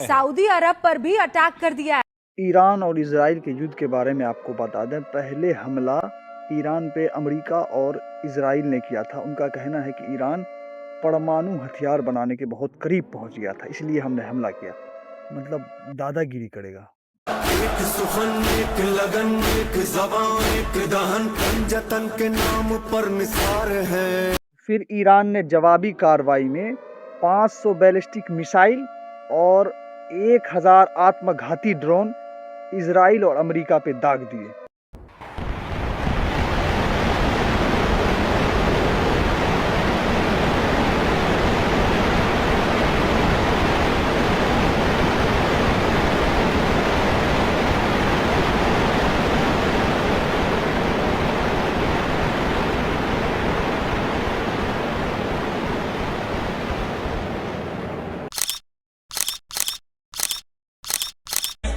Saudi अरब पर भी attack कर दिया है। ईरान और इजराइल के युद्ध के बारे में आपको बता दें, पहले हमला ईरान पे अमेरिका और इजराइल ने किया था। उनका कहना है कि ईरान परमाणु हथियार बनाने के बहुत करीब पहुंच गया था, इसलिए हमने हमला किया। मतलब दादागिरी करेगा। एक सुखन, एक लगन, एक ज़बान, एक दहन, जतन के नाम पर निसार है। फिर ईरान ने जवाबी कार्रवाई में 500 बैलिस्टिक मिसाइल और 1000 आत्मघाती ड्रोन इजराइल और अमेरिका पे दाग दिए।